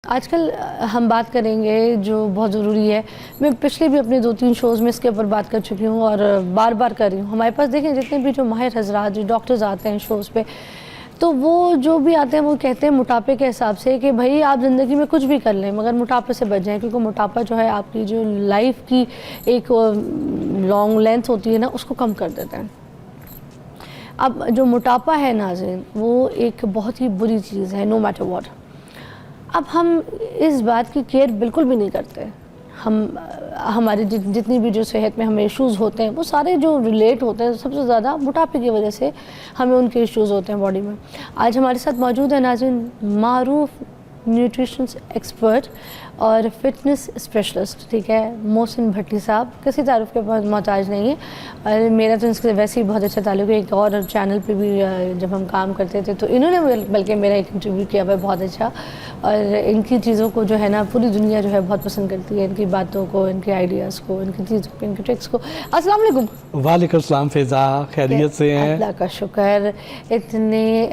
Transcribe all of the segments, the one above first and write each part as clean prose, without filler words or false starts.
आजकल हम बात करेंगे जो बहुत ज़रूरी है। मैं पिछले भी अपने 2-3 शोज़ में इसके ऊपर बात कर चुकी हूँ और बार बार कर रही हूँ। हमारे पास देखें जितने भी जो माहिर हज़रात जो डॉक्टर्स आते हैं शोज़ पे, तो वो जो भी आते हैं वो कहते हैं मोटापे के हिसाब से कि भाई आप ज़िंदगी में कुछ भी कर लें मगर मोटापे से बच जाएँ, क्योंकि मोटापा जो है आपकी जो लाइफ की एक लॉन्ग लेंथ होती है ना, उसको कम कर देता है। अब जो मोटापा है नाज़रीन, वो एक बहुत ही बुरी चीज़ है, नो मैटर व्हाट। अब हम इस बात की केयर बिल्कुल भी नहीं करते। हमारी जितनी भी जो सेहत में हमें इश्यूज़ होते हैं वो सारे जो रिलेट होते हैं सबसे ज़्यादा मोटापे की वजह से हमें उनके इश्यूज़ होते हैं बॉडी में। आज हमारे साथ मौजूद है नाज़रीन मारूफ न्यूट्रिशन एक्सपर्ट और फिटनेस स्पेशलिस्ट, ठीक है, मोहसिन भट्टी साहब। किसी तारुफ के पास मोहताज नहीं है और मेरा तो इनसे वैसे ही बहुत अच्छा ताल्लुक़ है। एक और चैनल पे भी जब हम काम करते थे तो इन्होंने बल्कि मेरा एक इंटरव्यू किया हुआ बहुत अच्छा, और इनकी चीज़ों को जो है ना पूरी दुनिया जो है बहुत पसंद करती है, इनकी बातों को, इनके आइडियाज़ को, इनकी चीज़ों को, इनके ट्रिक्स को। अस्सलाम वालेकुम। वालेकुम सलाम फ़िज़ा, खैरियत से हैं? अल्लाह का शुक्र, इतने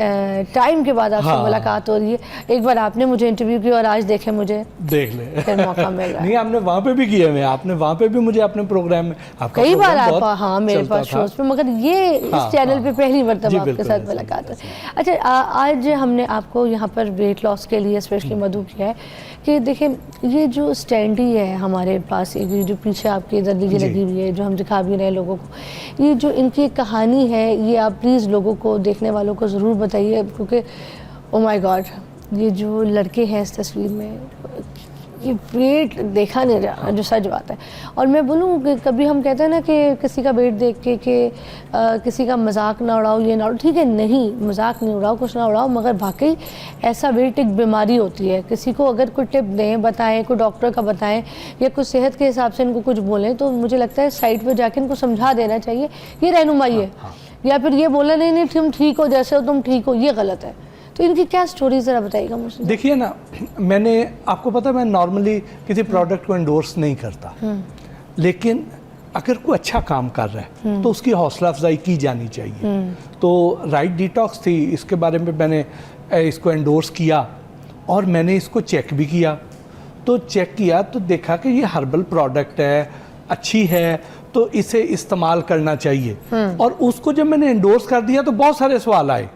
टाइम के बाद आपसे मुलाकात हो रही है। एक बार आपने मुझे इंटरव्यू किया और आज देखें मुझे देख ले फिर मौका मिल रहा है। नहीं, आपने वहाँ पे भी किए हुए, आपने वहाँ पे भी मुझे अपने प्रोग्राम में कई बार आप हाँ मेरे पास शोज पे, मगर ये इस चैनल पे पहली मरतबा आपके साथ मुलाकात है। अच्छा, आज हमने आपको यहाँ पर वेट लॉस के लिए स्पेशली मदऊ किया है कि देखें ये जो स्टैंडी है हमारे पास, ये जो पीछे आपकी जर्दगी लगी हुई है जो हम दिखा भी रहे हैं लोगों को, ये जो इनकी कहानी है ये आप प्लीज़ लोगों को, देखने वालों को ज़रूर बताइए, क्योंकि ओ माय गॉड ये जो लड़के हैं इस तस्वीर में, ये वेट देखा नहीं रहा जो सच बात है। और मैं बोलूँ कि कभी हम कहते हैं ना कि किसी का वेट देख के कि किसी का मजाक ना उड़ाओ, ये ना उड़ाओ, ठीक है, नहीं मजाक नहीं उड़ाओ, कुछ ना उड़ाओ, मगर वाकई ऐसा वेट एक बीमारी होती है। किसी को अगर कोई टिप दें, बताएं, कोई डॉक्टर का बताएं या कुछ सेहत के हिसाब से इनको कुछ बोलें, तो मुझे लगता है साइड पर जाके इनको समझा देना चाहिए, ये रहनुमाई है। या फिर ये बोला नहीं नहीं तुम ठीक हो, जैसे हो तुम ठीक हो, ये गलत है। तो इनकी क्या स्टोरी ज़रा बताइएगा मुझे। देखिए ना, मैंने आपको पता है मैं नॉर्मली किसी प्रोडक्ट को एंडोर्स नहीं करता, लेकिन अगर कोई अच्छा काम कर रहा है तो उसकी हौसला अफजाई की जानी चाहिए। तो राइट डिटॉक्स थी, इसके बारे में मैंने इसको एंडोर्स किया और मैंने इसको चेक भी किया। तो चेक किया तो देखा कि ये हर्बल प्रोडक्ट है, अच्छी है, तो इसे इस्तेमाल करना चाहिए। और उसको जब मैंने एंडोर्स कर दिया तो बहुत सारे सवाल आए।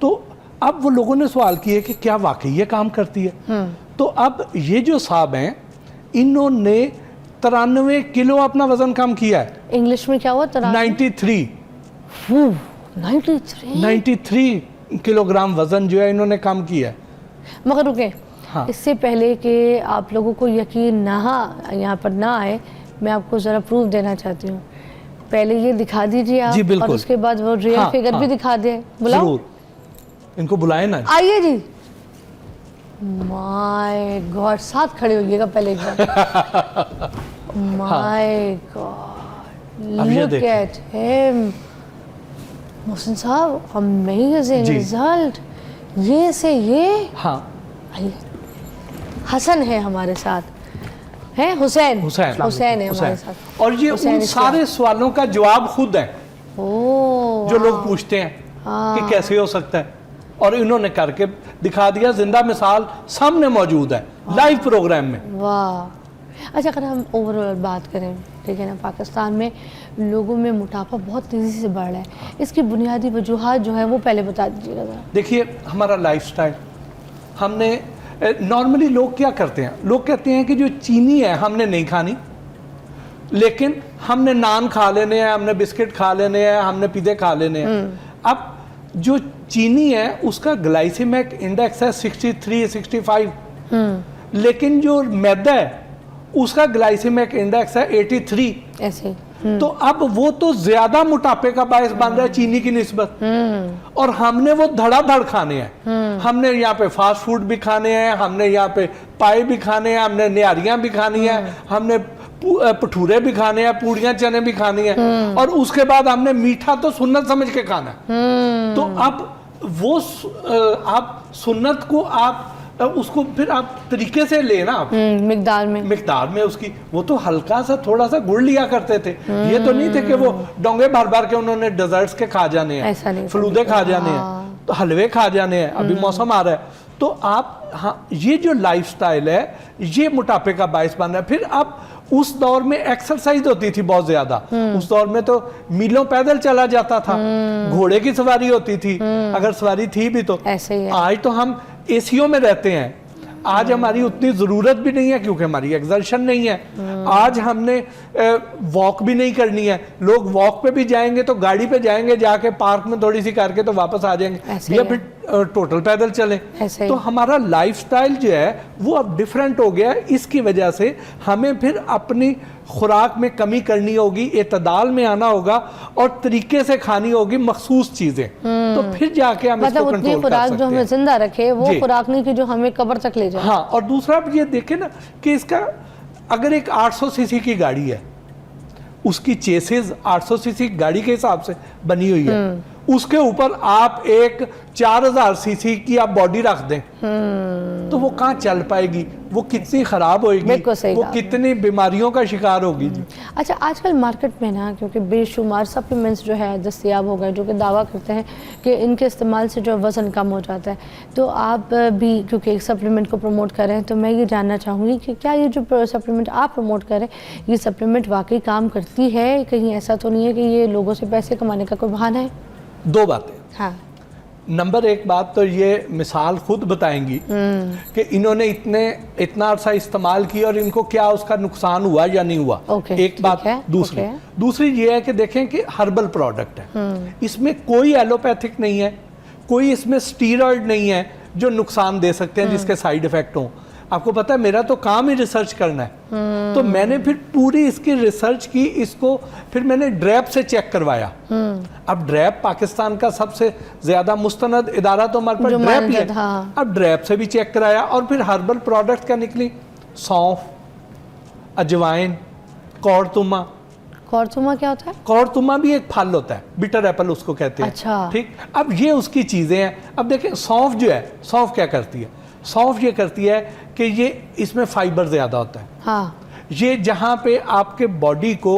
तो अब वो लोगों ने सवाल किए कि क्या वाकई ये काम करती है। तो अब ये जो साहब हैं, इन्होंने 93 किलो अपना वजन कम किया है। इंग्लिश में क्या हुआ? 93 किलोग्राम वजन जो है इन्होंने कम किया है। मगर रुके, हाँ। इससे पहले कि आप लोगों को यकीन ना यहाँ पर ना आए, मैं आपको ज़रा प्रूफ देना चाहती हूँ। पहले ये दिखा दीजिए आप, और उसके बाद वो रियल फिगर भी दिखा दे। बुलाओ, इनको बुलाए ना। आइए जी। माय गॉड, साथ खड़े होइएगा पहले एक बार। My God, look at him. Mohsin साहब, अमेजिंग रिजल्ट। ये से ये, हाँ, हसन है हमारे साथ, है हुसैन है हमारे साथ। और ये उन सारे सवालों का जवाब खुद है जो लोग पूछते हैं कि कैसे हो सकता है, और इन्होंने करके दिखा दिया। जिंदा मिसाल सामने मौजूद है लाइव प्रोग्राम में। वाह। अच्छा, अगर हम ओवरऑल बात करें, ठीक है ना, पाकिस्तान में लोगों में मोटापा बहुत तेज़ी से बढ़ रहा है, इसकी बुनियादी वजूहात जो है वो पहले बता दीजिएगा। देखिए, हमारा लाइफस्टाइल, हमने नॉर्मली लोग क्या करते हैं, लोग कहते हैं कि जो चीनी है हमने नहीं खानी, लेकिन हमने नान खा लेने हैं, हमने बिस्किट खा लेने हैं, हमने पिज़्ज़े खा लेने हैं। अब जो चीनी है उसका ग्लाइसेमिक इंडेक्स है 63, 65, लेकिन जो मैदा है उसका ग्लाइसेमिक इंडेक्स है 83 ऐसे। तो अब वो तो ज्यादा मोटापे का बायस बन रहा है चीनी की निस्बत, और हमने वो धड़ाधड़ खाने हैं। हमने यहाँ पे फास्ट फूड भी खाने हैं, हमने यहाँ पे पाए भी खाने हैं, हमने निहारियां भी खानी है, हमने भटूरे भी खाने हैं, पूड़ियाँ चने भी खानी है, और उसके बाद हमने मीठा तो सुन्नत समझ के खाना है। तो अब वो आप सुन्नत को आप उसको फिर आप तरीके से लेना, मिकदार में उसकी, वो तो हल्का सा थोड़ा सा गुड़ लिया करते थे। ये तो नहीं थे कि वो डोंगे भर भर के उन्होंने डेजर्ट्स के खा जाने हैं, फलूदे खा जाने हैं, तो हलवे खा जाने हैं। अभी मौसम आ रहा है, तो आप हाँ, ये जो लाइफस्टाइल है ये मोटापे का बायस बन रहा है। फिर अब उस दौर में एक्सरसाइज होती थी बहुत ज्यादा, उस दौर में तो मीलों पैदल चला जाता था, घोड़े की सवारी होती थी, अगर सवारी थी भी तो। ऐसे ही है। आज तो हम एसीओ में रहते हैं, आज हमारी उतनी ज़रूरत भी नहीं है क्योंकि हमारी एक्सर्शन नहीं है। आज हमने वॉक भी नहीं करनी है, लोग वॉक पे भी जाएंगे तो गाड़ी पे जाएंगे, जाके पार्क में थोड़ी सी करके तो वापस आ जाएंगे, या फिर टोटल पैदल चले। तो हमारा लाइफस्टाइल जो है वो अब डिफरेंट हो गया है। इसकी वजह से हमें फिर अपनी खुराक में कमी करनी होगी, एतदाल में आना होगा और तरीके से खानी होगी मखसूस चीज़ें, तो फिर जाके हम इसको कंट्रोल कर सकते हैं। खुराक जो हमें जिंदा रखे वो खुराक नहीं कि जो हमें कब्र तक ले जाए। हाँ, और दूसरा ये देखें ना कि इसका अगर एक 800 सीसी की गाड़ी है, उसकी चेसिस 800 सीसी गाड़ी के हिसाब से बनी हुई है, उसके ऊपर आप एक 4000 सीसी की आप बॉडी रख दें तो वो कहाँ चल पाएगी, वो कितनी खराब होगी, वो कितनी बीमारियों का शिकार होगी। अच्छा, आजकल मार्केट में ना क्योंकि बेशुमार सप्लीमेंट्स जो है दस्तयाब हो गए जो कि दावा करते हैं कि इनके इस्तेमाल से जो वज़न कम हो जाता है, तो आप भी क्योंकि एक सप्लीमेंट को प्रमोट कर रहे हैं तो मैं ये जानना चाहूँगी कि क्या ये जो सप्लीमेंट आप प्रमोट करें ये सप्लीमेंट वाकई काम करती है? कहीं ऐसा तो नहीं है कि ये लोगों से पैसे कमाने का कोई बहाना है? दो बातें। हाँ, नंबर एक बात तो ये मिसाल खुद बताएंगी कि इन्होंने इतना अरसा इस्तेमाल किया और इनको क्या उसका नुकसान हुआ या नहीं हुआ। एक बात। दूसरी ये है कि देखें कि हर्बल प्रोडक्ट है, इसमें कोई एलोपैथिक नहीं है, कोई इसमें स्टीरॉयड नहीं है जो नुकसान दे सकते हैं, जिसके साइड इफेक्ट हों। आपको पता है मेरा तो काम ही रिसर्च करना है, तो मैंने फिर पूरी इसकी रिसर्च की, इसको फिर मैंने ड्रैप से चेक करवाया। अब ड्रैप पाकिस्तान का सबसे ज्यादा मुस्तनद इदारा तो हमारे पास ड्रैप ही है। हाँ। अब ड्रैप से भी चेक कराया और फिर हर्बल प्रोडक्ट क्या निकली, सौंफ, अजवाइन, कौड़तुमा। कौड़तुमा क्या होता है? कौड़तुमा भी एक फल होता है, बिटर एप्पल उसको कहते हैं। अच्छा। ठीक, अब ये उसकी चीजें हैं। अब देखें सौंफ जो है, सौंफ क्या करती है? सौंफ ये करती है कि ये इसमें फाइबर ज़्यादा होता है। हाँ। ये जहाँ पे आपके बॉडी को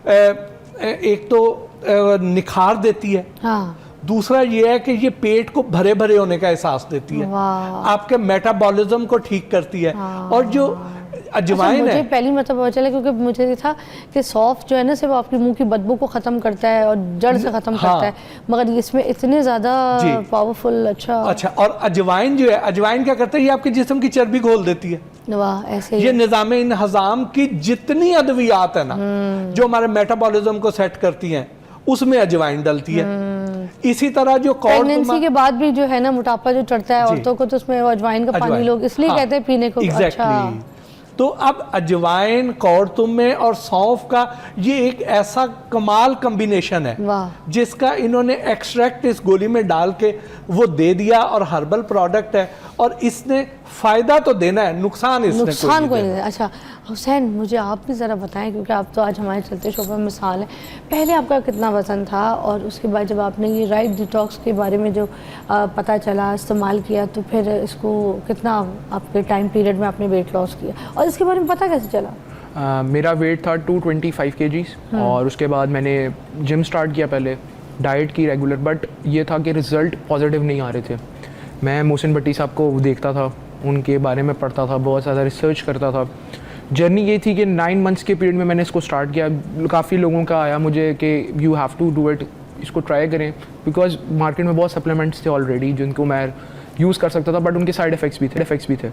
एक तो निखार देती है। हाँ। दूसरा ये है कि ये पेट को भरे भरे होने का एहसास देती है, आपके मेटाबॉलिज्म को ठीक करती है। हाँ। और जो अजवाइन मुझे है, पहली मतलब पता चला क्योंकि मुझे ये था कि सौंफ जो है ना सिर्फ आपकी मुंह की बदबू को ख़त्म करता है और जड़ से ख़त्म करता है, मगर इसमें इतने ज़्यादा पावरफुल। अच्छा, और अजवाइन जो है, अजवाइन क्या करता है, ये आपके जिस्म की चर्बी घोल देती है। वाह, ऐसे ये निज़ाम इन हज़ाम की जितनी अद्वियात है ना जो हमारे मेटाबॉलिज्म को सेट करती हैं, उसमें अजवाइन डलती है। इसी तरह जो प्रेगनेंसी के बाद भी जो है ना मोटापा जो चढ़ता है औरतों को, तो उसमें अजवाइन का पानी लोग इसलिए कहते हैं पीने को। अच्छा। तो अब अजवाइन, कौड़तुमे और सौंफ का ये एक ऐसा कमाल कॉम्बिनेशन है जिसका इन्होंने एक्सट्रैक्ट इस गोली में डाल के वो दे दिया, और हर्बल प्रोडक्ट है और इसने फायदा तो देना है, नुकसान कोई नहीं। अच्छा हुसैन, मुझे आप भी ज़रा बताएं क्योंकि आप तो आज हमारे चलते शोबे में मिसाल है। पहले आपका कितना वज़न था और उसके बाद जब आपने ये राइट डिटॉक्स के बारे में जो पता चला, इस्तेमाल किया, तो फिर इसको कितना आपके टाइम पीरियड में आपने वेट लॉस किया और इसके बारे में पता कैसे चला? मेरा वेट था 225 kgs और उसके बाद मैंने जिम स्टार्ट किया, पहले डाइट की रेगुलर, बट ये था कि रिज़ल्ट पॉजिटिव नहीं आ रहे थे। मैं मोहसिन भट्टी साहब को देखता था, उनके बारे में पढ़ता था, बहुत ज़्यादा रिसर्च करता था। जर्नी ये थी कि 9 मंथ्स के पीरियड में मैंने इसको स्टार्ट किया। काफ़ी लोगों का आया मुझे कि you have to do it, इसको ट्राई करें, बिकॉज मार्केट में बहुत सप्लीमेंट्स थे ऑलरेडी जिनको मैं यूज़ कर सकता था, बट उनके साइड इफ़ेक्ट्स भी थे।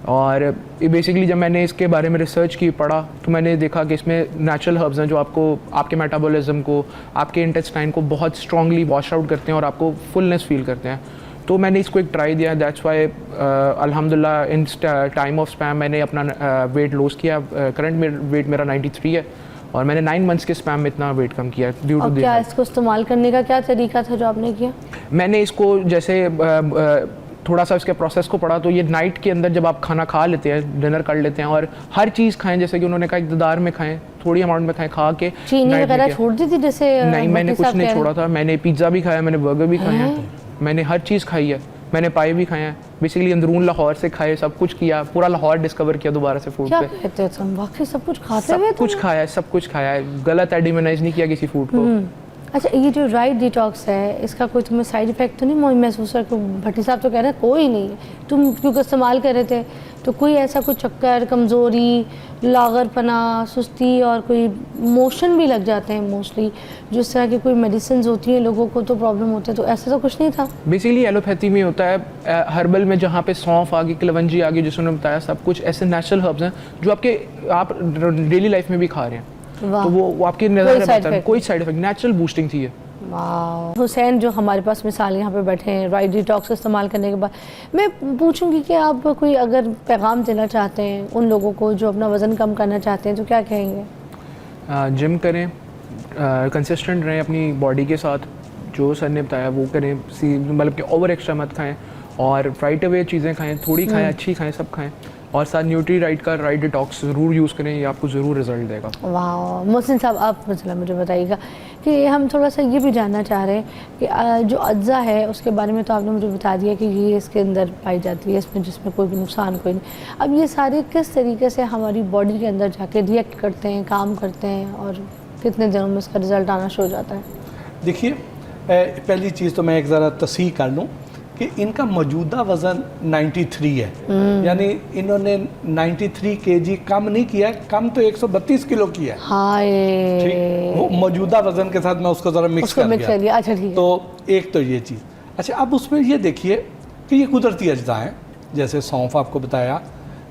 और बेसिकली जब मैंने इसके बारे में रिसर्च की, पढ़ा, तो मैंने देखा कि इसमें नेचुरल हर्ब्स हैं जो आपको आपके मेटाबॉलिज्म को, आपके इंटेस्टाइन को बहुत स्ट्रांगली वॉश आउट करते हैं और आपको फुलनेस फील करते हैं। तो मैंने इसको एक ट्राई दिया, दैट्स वाई अल्हम्दुलिल्लाह इन टाइम ऑफ स्पैम मैंने अपना वेट लॉस किया। करंट वेट मेरा 93 है और मैंने 9 मंथ्स के स्पैम में इतना वेट कम किया। ड्यू टू क्या इसको इस्तेमाल करने का क्या तरीका था जो आपने किया? मैंने इसको जैसे थोड़ा सा इसके प्रोसेस को पढ़ा, तो ये नाइट के अंदर जब आप खाना खा लेते हैं, डिनर कर लेते हैं और हर चीज़ खाएं, जैसे कि उन्होंने कहा इक़्तिदार में खाएं, थोड़ी अमाउंट में खाएं, खा के चीनी वगैरह छोड़ दी थी जैसे? नहीं, मैंने कुछ नहीं छोड़ा था। मैंने पिज़्ज़ा भी खाया, मैंने बर्गर भी खाए हैं, मैंने हर चीज़ खाई है, मैंने पाए भी खाए हैं। बेसिकली अंदरून लाहौर से खाए, सब कुछ किया, पूरा लाहौर डिस्कवर किया दोबारा से फूड पे। क्या कहते हैं तुम, वाकई सब कुछ खाते हुए? सब कुछ खाया है, सब कुछ खाया है, गलत है, डिमोनाइज नहीं किया किसी फूड को। अच्छा, ये जो राइट डिटॉक्स है, इसका कोई तुम्हें साइड इफेक्ट तो नहीं महसूस हुआ? भट्टी साहब तो कह रहे हैं कोई नहीं, तुम क्योंकि इस्तेमाल कर रहे थे, तो कोई ऐसा कोई चक्कर, कमज़ोरी, लागरपना, सुस्ती और कोई मोशन भी लग जाते हैं मोस्टली, जिस तरह की कोई मेडिसिन होती हैं लोगों को तो प्रॉब्लम होती है, तो ऐसा तो कुछ नहीं था? बेसिकली एलोपैथी में होता है, हर्बल में जहाँ पे सौंफ आ गई, कलवंजी आ गई, जिसने उन्होंने बताया, सब कुछ ऐसे नेचुरल हर्ब्स हैं जो आप डेली लाइफ में भी खा रहे हैं, तो वो आपकी नज़र में कोई साइड इफेक्ट, नेचुरल बूस्टिंग थी ये। वाह। हुसैन जो हमारे पास मिसाल यहाँ पे बैठे हैं राइट डिटॉक्स इस्तेमाल करने के बाद, मैं पूछूंगी कि आप कोई अगर पैगाम देना चाहते हैं उन लोगों को जो अपना वज़न कम करना चाहते हैं, तो क्या कहेंगे? जिम करें, कंसिस्टेंट रहें अपनी बॉडी के साथ, जो सर ने बताया वो करें, मतलब कि ओवर एक्स्ट्रा मत खाएं, और राइट अवे चीज़ें खाएं, थोड़ी खाएं, अच्छी खाएं, सब खाएं, और साथ न्यूट्री राइट का राइट डिटॉक्स ज़रूर यूज़ करें, ये आपको ज़रूर रिजल्ट देगा। वाह। मोहसिन साहब, आप मतलब मुझे बताइएगा कि हम थोड़ा सा ये भी जानना चाह रहे हैं कि जो अज्जा है उसके बारे में तो आपने मुझे बता दिया कि ये इसके अंदर पाई जाती है, इसमें जिसमें कोई भी नुकसान कोई नहीं। अब ये सारे किस तरीके से हमारी बॉडी के अंदर जाके रिएक्ट करते हैं, काम करते हैं, और कितने दिनों में इसका रिज़ल्ट आना शुरू हो जाता है? देखिए, पहली चीज़ तो मैं एक ज़रा तस्हीह कर लूँ कि इनका मौजूदा वज़न 93 है, यानी इन्होंने 93 kg कम नहीं किया, कम तो 132 किलो किया है। हाय, वो मौजूदा वज़न के साथ मैं उसको ज़रा मिक्स कर दिया। अच्छा, ठीक है। तो एक तो ये चीज़। अच्छा, अब उसमें ये देखिए कि ये कुदरती अज्जा हैं, जैसे सौंफ आपको बताया,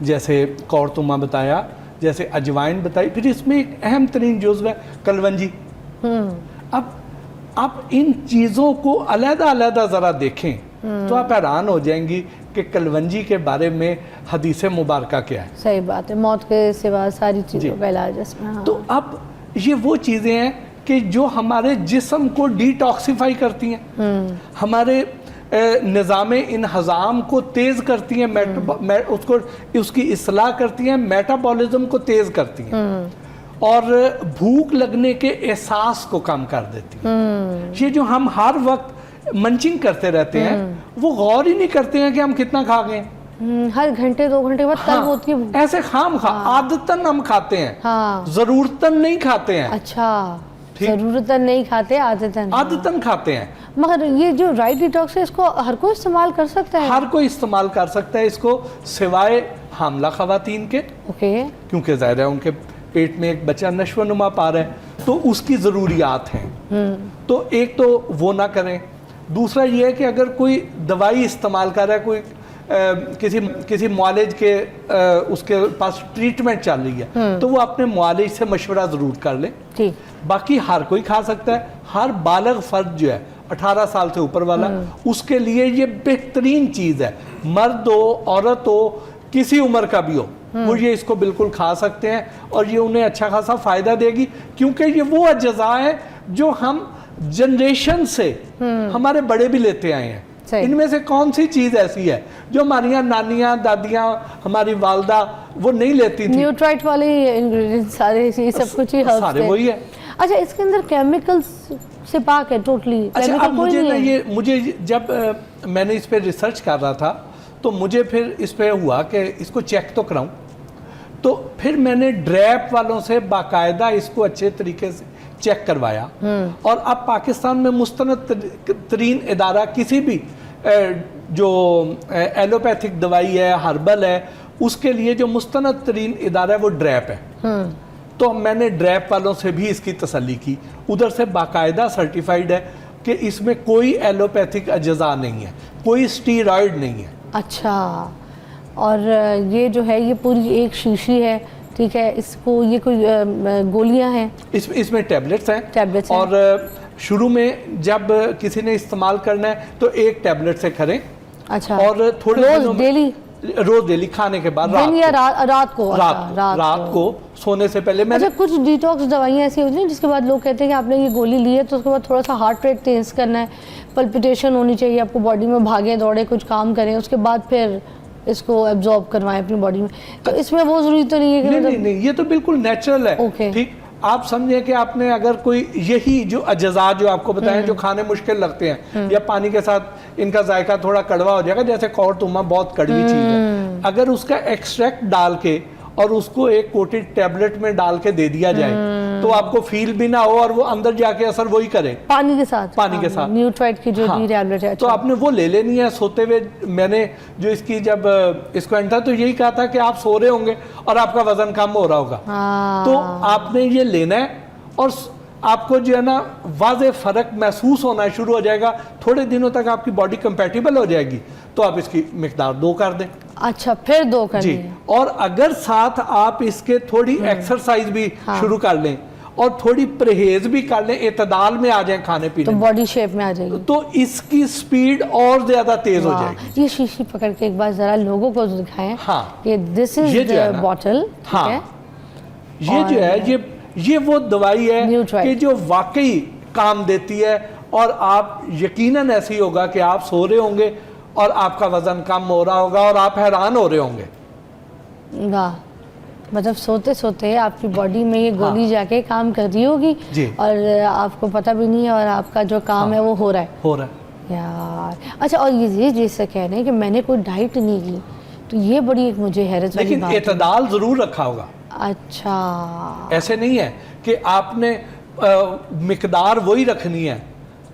जैसे कौरतुमा बताया, जैसे अजवाइन बताई, फिर इसमें एक अहम तरीन जुज़्व है कलवंजी। अब आप इन चीज़ों को अलग-अलग ज़रा देखें तो आप हैरान हो जाएंगी कि कलवंजी के बारे में हदीस मुबारक क्या है। सही बात है, मौत के सिवा सारी चीज़ों का इलाज इसमें। हाँ। तो अब ये वो चीज़ें हैं कि जो हमारे जिस्म को डिटॉक्सिफाई करती हैं, हमारे निज़ाम इन हज़ाम को तेज़ करती हैं, उसको उसकी इस्लाह करती हैं, मेटाबॉलिज्म को तेज़ करती हैं, और भूख लगने के एहसास को कम कर देती हैं। ये जो हम हर वक्त मंचिंग करते रहते हैं, वो गौर ही नहीं करते हैं कि हम कितना खा गए। हर घंटे 2 घंटे बाद तब होती है ऐसे खाम खा, आदतन हम खाते हैं, जरूरतन नहीं खाते हैं। अच्छा, जरूरतन नहीं खाते, आदतन खाते हैं। मगर ये जो राइट डिटॉक्स है, इसको हर कोई इस्तेमाल कर सकता है? हर कोई इस्तेमाल कर सकता है इसको, सिवाय हामला खवातीन के। ओके। क्योंकि ज़ाहिर है उनके पेट में एक बच्चा नश्व-नुमा पा रहा है, तो उसकी ज़रूरियात हैं। तो एक तो वो ना करें। दूसरा ये है कि अगर कोई दवाई इस्तेमाल कर रहा है, कोई किसी मुआलिज के उसके पास ट्रीटमेंट चल रही है, तो वो अपने मुआलिज से मशवरा ज़रूर कर ले। ठीक। बाकी हर कोई खा सकता है। हर बालग फ़र्द जो है 18 साल से ऊपर वाला, उसके लिए ये बेहतरीन चीज़ है। मर्द हो, औरत हो, किसी उम्र का भी हो, वो ये इसको बिल्कुल खा सकते हैं, और ये उन्हें अच्छा खासा फ़ायदा देगी, क्योंकि ये वो अज्जा है जो हम जनरेशन से हमारे बड़े भी लेते आए हैं। इनमें से कौन सी चीज ऐसी है जो हमारी नानियां, दादियां, हमारी वालदा वो नहीं लेती थी? न्यूट्राइट वाले इंग्रेडिएंट्स सारे, सब कुछ ही सारे वही है। अच्छा, इसके अंदर केमिकल्स से पाक है टोटली? अच्छा, अब मुझे जब मैंने इस पे रिसर्च कर रहा था, तो मुझे फिर इस पे हुआ कि इसको चेक तो कराऊं, तो फिर मैंने ड्रैप वालों से बाकायदा इसको अच्छे तरीके से चेक करवाया, और अब पाकिस्तान में मुस्तनद तरीन इदारा किसी भी जो एलोपैथिक दवाई है, हर्बल है, उसके लिए जो मुस्तनद तरीन इदारा है वो ड्रैप है। तो मैंने ड्रैप वालों से भी इसकी तसल्ली की, उधर से बाकायदा सर्टिफाइड है कि इसमें कोई एलोपैथिक अज्जा नहीं है, कोई स्टीरॉयड नहीं है। अच्छा, और ये जो है ये पूरी एक शीशी है, ठीक है, इसको ये कोई गोलियां हैं? इसमें टैबलेट्स हैं। और शुरू में जब किसी ने इस्तेमाल करना है तो एक टैबलेट से करें। अच्छा। और थोड़े रोज डेली खाने के बाद, रात को सोने से पहले। अच्छा, कुछ डिटॉक्स दवाइयाँ ऐसी होती हैं जिसके बाद लोग कहते हैं कि आपने ये गोली ली है तो उसके बाद थोड़ा सा हार्ट रेट तेज करना है, पल्पिटेशन होनी चाहिए आपको बॉडी में, भागें दौड़े कुछ काम करें, उसके बाद फिर इसको एब्जॉर्ब करवाएं अपनी बॉडी में, तो इसमें वो जरूरी तो नहीं है कि नहीं, ये तो बिल्कुल नेचुरल है। ठीक, आप समझे कि आपने अगर कोई यही जो अज्जा जो आपको बताएं जो खाने मुश्किल लगते हैं, या पानी के साथ इनका जायका थोड़ा कड़वा हो जाएगा, जैसे कौरतुमा बहुत कड़वी चीज़ है, अगर उसका एक्सट्रैक्ट डाल के और उसको एक कोटेड टैबलेट में डाल के दे दिया जाए तो आपको फील भी ना हो और वो अंदर जाके असर वही करे पानी के साथ, पानी के साथ। न्यूट्राइट की जो हाँ, टैबलेट है। तो अच्छा। आपने वो ले लेनी है सोते हुए। मैंने जो इसकी जब इसको एंड था तो यही कहा था कि आप सो रहे होंगे और आपका वजन कम हो रहा होगा, हाँ। तो आपने ये लेना है और आपको जो है ना वाज़े फ़र्क महसूस होना शुरू हो जाएगा। थोड़े दिनों तक आपकी बॉडी कंपैटिबल हो जाएगी, तो आप इसकी मिकदार 2 कर दें। अच्छा, फिर 2 करनी जी, है। और अगर साथ आप इसके थोड़ी एक्सरसाइज भी हाँ। शुरू कर लें और थोड़ी परहेज भी कर लें, इतदाल में आ जाए खाने तो पीने में, बॉडी शेप में आ जाएगी। तो इसकी स्पीड और ज्यादा तेज हो वाह, जाएगी। ये शीशी पकड़ के एक बार जरा लोगों को दिखाएं। हाँ। कि दिस इज ये जो है द ना, बॉटल। हाँ, है? ये जो है ये वो दवाई है न्यूट्राइट। कि जो वाकई काम देती है और आप यकीनन ऐसे ही होगा कि आप सो रहे होंगे और आपका वजन कम हो रहा होगा और आप हैरान हो रहे होंगे। वाह, मतलब सोते सोते आपकी बॉडी में ये गोली जाके काम कर रही होगी जी। और आपको पता भी नहीं है और आपका जो काम है वो हो रहा है। हो रहा है। यार, अच्छा, और ये जैसे कह रहे हैं कि मैंने कोई डाइट नहीं की, तो ये बड़ी एक मुझे हैरत वाली लेकिन बात है। इतदाल जरूर रखा होगा। अच्छा, ऐसे नहीं है कि आपने मिकदार वही रखनी है,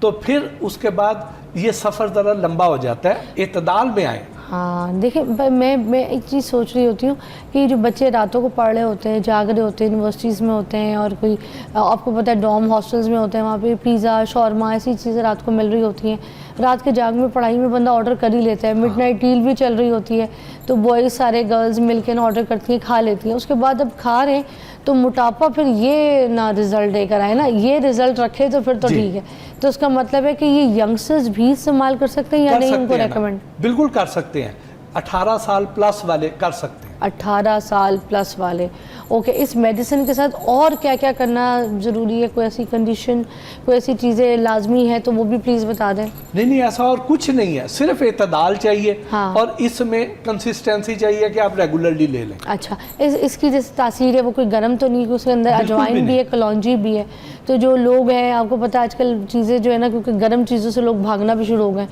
तो फिर उसके बाद ये सफ़र ज़रा लंबा हो जाता है। इतदाल में आए। हाँ, देखिए मैं एक चीज़ सोच रही होती हूँ कि जो बच्चे रातों को पढ़ रहे होते हैं, जाग रहे होते हैं, यूनिवर्सिटीज़ में होते हैं और कोई आपको पता है डॉर्म हॉस्टल्स में होते हैं, वहाँ पे पिज़्ज़ा शौरमा ऐसी चीज़ें रात को मिल रही होती हैं। रात के जाग में पढ़ाई में बंदा ऑर्डर कर ही लेता है। मिडनाइट डील भी चल रही होती है, तो बॉयज़ सारे गर्ल्स मिलकर ना ऑर्डर करती हैं, खा लेती हैं। उसके बाद अब खा रहे हैं तो मोटापा फिर ये ना रिज़ल्ट देकर आए ना, ये रिज़ल्ट रखे तो फिर तो जी। ठीक है। तो उसका मतलब है कि ये यंगस्टर्स भी इस्तेमाल कर सकते हैं या कर नहीं, सकते उनको हैं ना। रेकमेंड? बिल्कुल कर सकते हैं। 18 साल प्लस वाले कर सकते हैं। 18 साल प्लस वाले। ओके, इस मेडिसिन के साथ और क्या क्या करना ज़रूरी है? कोई ऐसी कंडीशन, कोई ऐसी चीज़ें लाजमी है तो वो भी प्लीज़ बता दें। नहीं, ऐसा और कुछ नहीं है, सिर्फ इतदाल चाहिए। हाँ। और इसमें कंसिस्टेंसी चाहिए कि आप रेगुलरली ले लें। अच्छा, इसकी जैसे तासीर है वो कोई गर्म तो नहीं, कि उसके अंदर बिल्कुल भी अजवाइन भी नहीं। है, कलौंजी भी है। तो जो लोग हैं, आपको पता है आजकल चीज़ें जो है ना, क्योंकि गर्म चीज़ों से लोग भागना भी शुरू हो गए,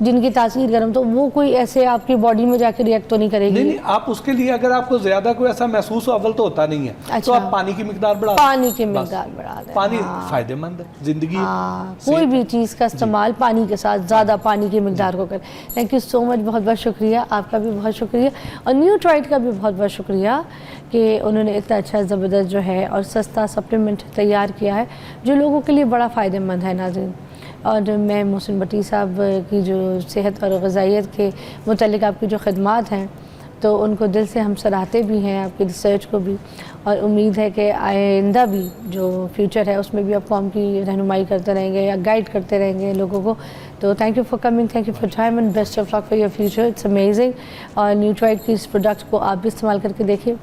जिनकी तासीर गर्म, तो वो कोई ऐसे आपकी बॉडी में जाके रिएक्ट तो नहीं करेगी? नहीं, आप उसके लिए अगर आपको ज्यादा कोई ऐसा महसूस हो, अव्वल तो होता नहीं है, तो अच्छा। आप पानी की मिकदार बढ़ा दें। पानी की बस। मिकदार बढ़ा दें। पानी हाँ। फायदेमंद है, जिंदगी हाँ, सेहत कोई भी है। चीज़ का इस्तेमाल पानी के साथ, ज़्यादा पानी की मिकदार को करें। थैंक यू सो मच, बहुत बहुत शुक्रिया, आपका भी बहुत शुक्रिया और न्यूट्राइट का भी बहुत बहुत शुक्रिया कि उन्होंने इतना अच्छा ज़बरदस्त जो है और सस्ता सप्लीमेंट तैयार किया है जो लोगों के लिए बड़ा फ़ायदेमंद है। नाज़रीन, और मैं मोहसिन भट्टी साहब की जो सेहत और ग़िज़ाइयत के मुतल्लिक़ आपकी जो ख़िदमात हैं, तो उनको दिल से हम सराहते भी हैं, आपकी रिसर्च को भी, और उम्मीद है कि आइंदा भी जो फ्यूचर है उसमें भी आप कौम की रहनुमाई करते रहेंगे या गाइड करते रहेंगे लोगों को। तो thank you for coming, thank you for time and best of luck for your future. It's amazing. और न्यूट्राइट की इस प्रोडक्ट को आप भी इस्तेमाल करके देखिए,